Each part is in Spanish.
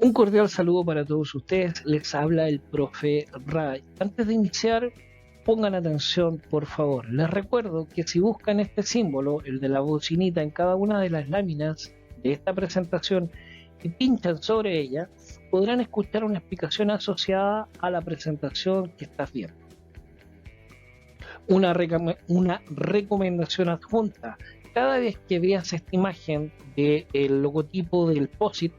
Un cordial saludo para todos ustedes, les habla el profe Ray. Antes de iniciar, pongan atención por favor. Les recuerdo que si buscan este símbolo, el de la bocinita, en cada una de las láminas de esta presentación y pinchan sobre ella, podrán escuchar una explicación asociada a la presentación que estás viendo. Una recomendación adjunta: cada vez que veas esta imagen del logotipo del POSIT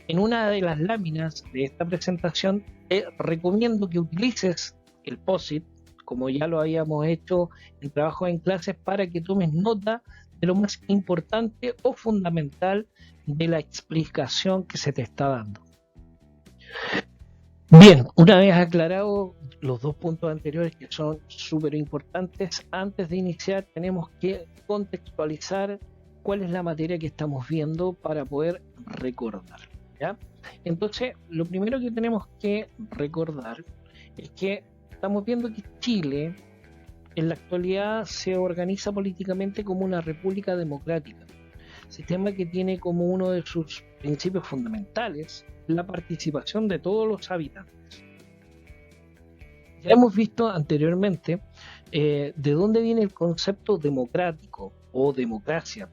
en una de las láminas de esta presentación, te recomiendo que utilices el POSIT, como ya lo habíamos hecho en trabajo en clases, para que tomes nota de lo más importante o fundamental de la explicación que se te está dando. Bien, una vez aclarado los dos puntos anteriores, que son súper importantes, antes de iniciar tenemos que contextualizar cuál es la materia que estamos viendo para poder recordar, ¿ya? Entonces, lo primero que tenemos que recordar es que estamos viendo que Chile en la actualidad se organiza políticamente como una república democrática, sistema que tiene como uno de sus principios fundamentales la participación de todos los habitantes. Ya hemos visto anteriormente de dónde viene el concepto democrático o democracia,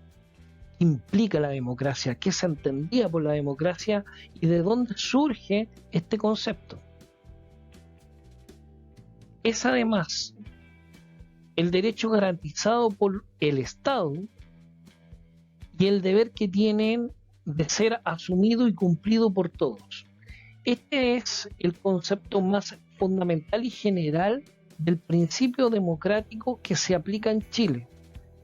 qué implica la democracia, qué se entendía por la democracia y de dónde surge este concepto. Es además el derecho garantizado por el Estado y el deber que tienen de ser asumido y cumplido por todos. Este es el concepto más fundamental y general del principio democrático que se aplica en Chile.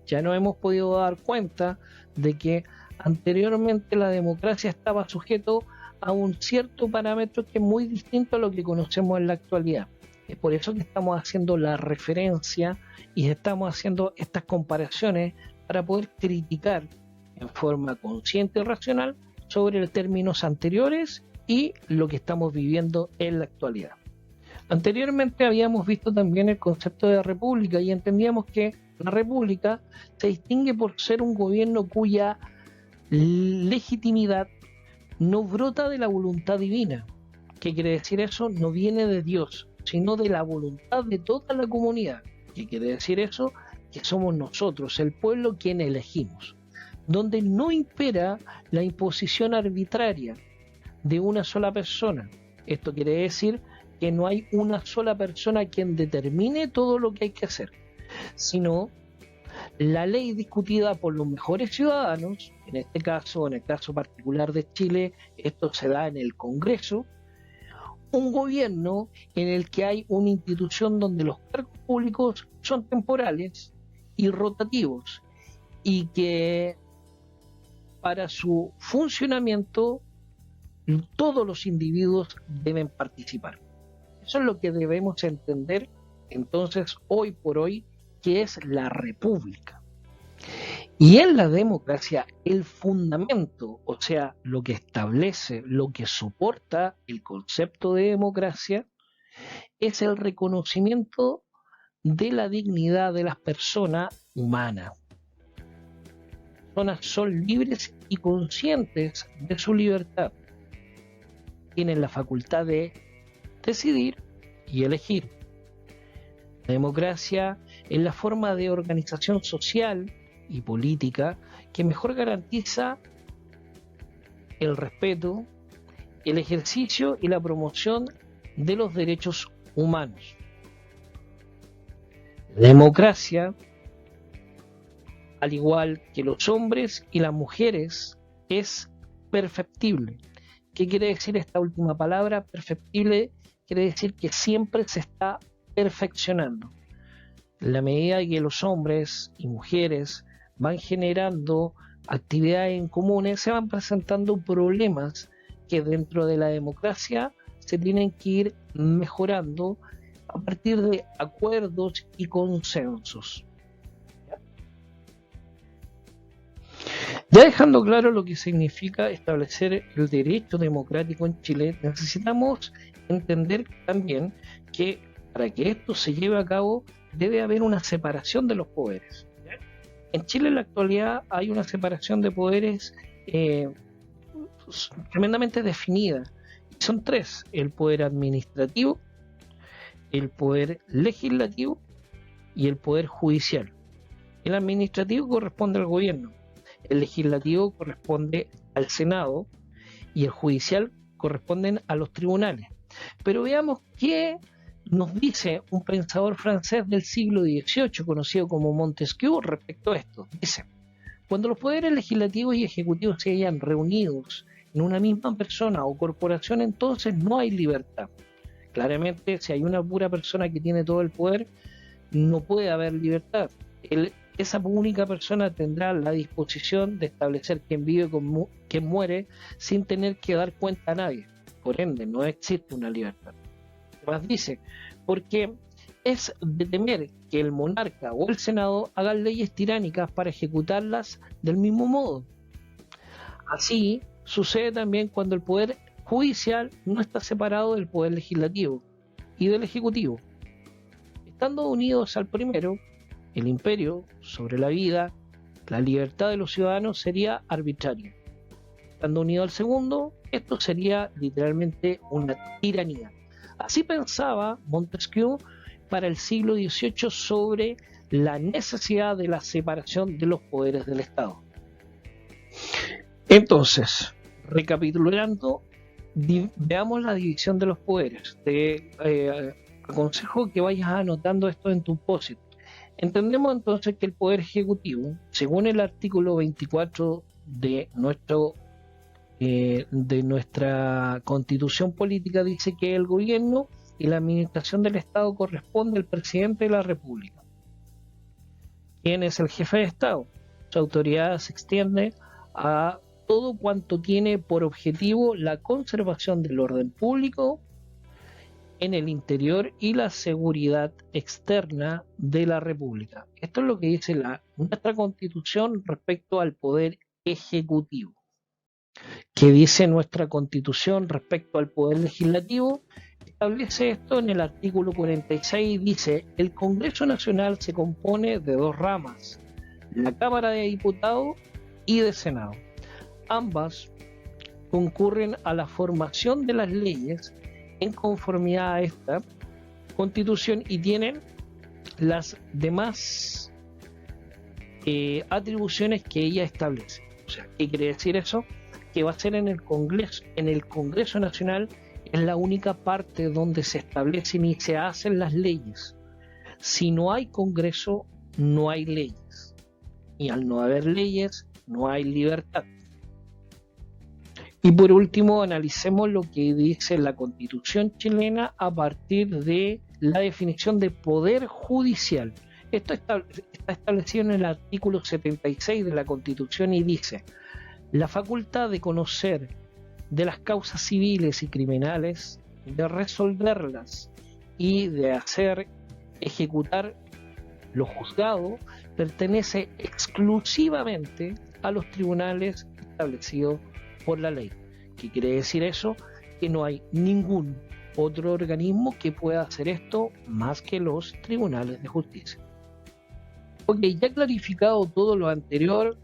Ya nos hemos podido dar cuenta de que anteriormente la democracia estaba sujeto a un cierto parámetro que es muy distinto a lo que conocemos en la actualidad. Es por eso que estamos haciendo la referencia y estamos haciendo estas comparaciones para poder criticar en forma consciente y racional sobre los términos anteriores y lo que estamos viviendo en la actualidad. Anteriormente habíamos visto también el concepto de república y entendíamos que la república se distingue por ser un gobierno cuya legitimidad no brota de la voluntad divina. ¿Qué quiere decir eso? No viene de Dios, sino de la voluntad de toda la comunidad. ¿Qué quiere decir eso? Que somos nosotros, el pueblo, quien elegimos, donde no impera la imposición arbitraria de una sola persona. Esto quiere decir que no hay una sola persona quien determine todo lo que hay que hacer, sino la ley discutida por los mejores ciudadanos. En este caso, en el caso particular de Chile, esto se da en el Congreso, un gobierno en el que hay una institución donde los cargos públicos son temporales y rotativos y que para su funcionamiento todos los individuos deben participar. Eso es lo que debemos entender entonces hoy por hoy, que es la república. Y en la democracia el fundamento, o sea, lo que establece, lo que soporta el concepto de democracia, es el reconocimiento de la dignidad de las personas humanas. Son libres y conscientes de su libertad. Tienen la facultad de decidir y elegir. La democracia es la forma de organización social y política que mejor garantiza el respeto, el ejercicio y la promoción de los derechos humanos. La democracia, al igual que los hombres y las mujeres, es perfectible. ¿Qué quiere decir esta última palabra? Perfectible quiere decir que siempre se está perfeccionando. En la medida que los hombres y mujeres van generando actividades en comunes, se van presentando problemas que dentro de la democracia se tienen que ir mejorando a partir de acuerdos y consensos. Ya dejando claro lo que significa establecer el derecho democrático en Chile, necesitamos entender también que para que esto se lleve a cabo debe haber una separación de los poderes. En Chile en la actualidad hay una separación de poderes tremendamente definidas. Son tres: el poder administrativo, el poder legislativo y el poder judicial. El administrativo corresponde al gobierno, el legislativo corresponde al Senado y el judicial corresponden a los tribunales. Pero veamos qué nos dice un pensador francés del siglo XVIII, conocido como Montesquieu, respecto a esto. Dice: cuando los poderes legislativos y ejecutivos se hayan reunidos en una misma persona o corporación, entonces no hay libertad. Claramente, si hay una pura persona que tiene todo el poder, no puede haber libertad. Esa única persona tendrá la disposición de establecer quién vive, quién muere, sin tener que dar cuenta a nadie. Por ende, no existe una libertad. Además dice, porque es de temer que el monarca o el senado hagan leyes tiránicas para ejecutarlas del mismo modo. Así sucede también cuando el poder judicial no está separado del poder legislativo y del ejecutivo. Estando unidos al primero, el imperio sobre la vida, la libertad de los ciudadanos sería arbitrario. Estando unido al segundo, esto sería literalmente una tiranía. Así pensaba Montesquieu para el siglo XVIII sobre la necesidad de la separación de los poderes del Estado. Entonces, recapitulando, veamos la división de los poderes. Te aconsejo que vayas anotando esto en tu post-it. Entendemos entonces que el poder ejecutivo, según el artículo 24 de nuestra constitución política, dice que el gobierno y la administración del Estado corresponde al presidente de la República. ¿Quién es el jefe de Estado? Su autoridad se extiende a todo cuanto tiene por objetivo la conservación del orden público en el interior y la seguridad externa de la República. Esto es lo que dice nuestra Constitución respecto al poder ejecutivo. ¿Qué dice nuestra Constitución respecto al poder legislativo? Establece esto en el artículo 46, dice: el Congreso Nacional se compone de dos ramas, la Cámara de Diputados y de Senado. Ambas concurren a la formación de las leyes en conformidad a esta Constitución y tienen las demás atribuciones que ella establece. O sea, ¿qué quiere decir eso? Que va a ser en el Congreso Nacional. Es la única parte donde se establecen y se hacen las leyes. Si no hay Congreso, no hay leyes. Y al no haber leyes, no hay libertad. Y por último, analicemos lo que dice la Constitución chilena a partir de la definición de poder judicial. Esto está establecido en el artículo 76 de la Constitución y dice: la facultad de conocer de las causas civiles y criminales, de resolverlas y de hacer ejecutar lo juzgado, pertenece exclusivamente a los tribunales establecidos por la ley. ¿Qué quiere decir eso? Que no hay ningún otro organismo que pueda hacer esto más que los tribunales de justicia. Ok, ya clarificado todo lo anterior,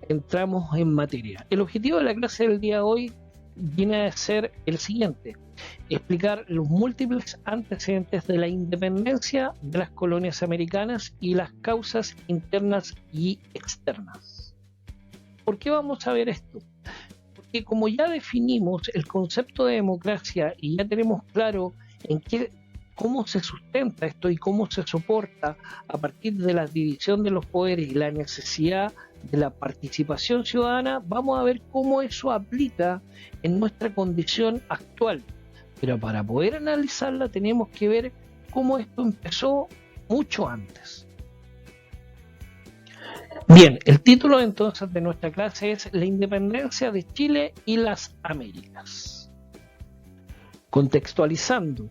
entramos en materia. El objetivo de la clase del día de hoy viene a ser el siguiente: explicar los múltiples antecedentes de la independencia de las colonias americanas y las causas internas y externas. ¿Por qué vamos a ver esto? Porque como ya definimos el concepto de democracia y ya tenemos claro cómo se sustenta esto y cómo se soporta a partir de la división de los poderes y la necesidad de la participación ciudadana, vamos a ver cómo eso aplica en nuestra condición actual. Pero para poder analizarla tenemos que ver cómo esto empezó mucho antes. Bien, el título entonces de nuestra clase es La independencia de Chile y las Américas. Contextualizando,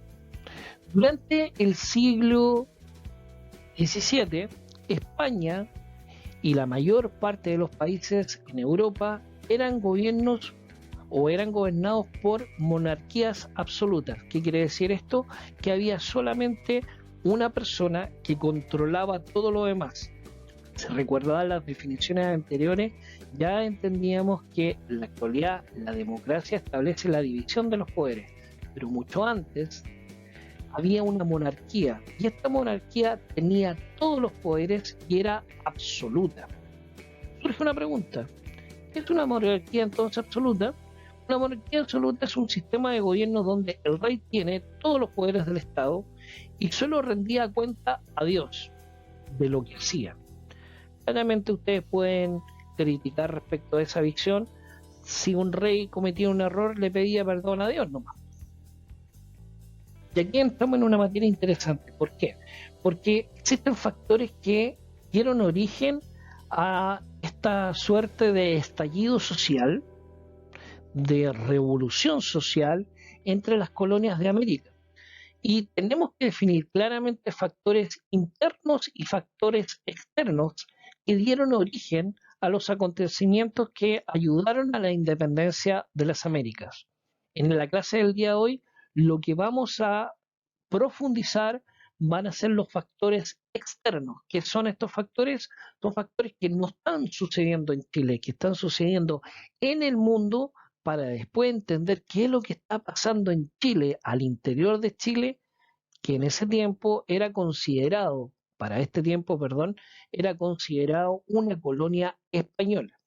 durante el siglo XVII, España y la mayor parte de los países en Europa eran gobernados por monarquías absolutas. ¿Qué quiere decir esto? Que había solamente una persona que controlaba todo lo demás. Si recuerdan las definiciones anteriores, ya entendíamos que en la actualidad la democracia establece la división de los poderes, pero mucho antes había una monarquía y esta monarquía tenía todos los poderes y era absoluta. Surge una pregunta: ¿qué es una monarquía entonces absoluta? Una monarquía absoluta es un sistema de gobierno donde el rey tiene todos los poderes del Estado y solo rendía cuenta a Dios de lo que hacía. Claramente ustedes pueden criticar respecto a esa visión. Si un rey cometía un error, le pedía perdón a Dios nomás. Y aquí entramos en una materia interesante. ¿Por qué? Porque existen factores que dieron origen a esta suerte de estallido social, de revolución social entre las colonias de América. Y tenemos que definir claramente factores internos y factores externos que dieron origen a los acontecimientos que ayudaron a la independencia de las Américas. En la clase del día de hoy, lo que vamos a profundizar van a ser los factores externos. ¿Qué son estos factores? Son factores que no están sucediendo en Chile, que están sucediendo en el mundo, para después entender qué es lo que está pasando en Chile, al interior de Chile, que en ese tiempo era considerado, para este tiempo, perdón, era considerado una colonia española.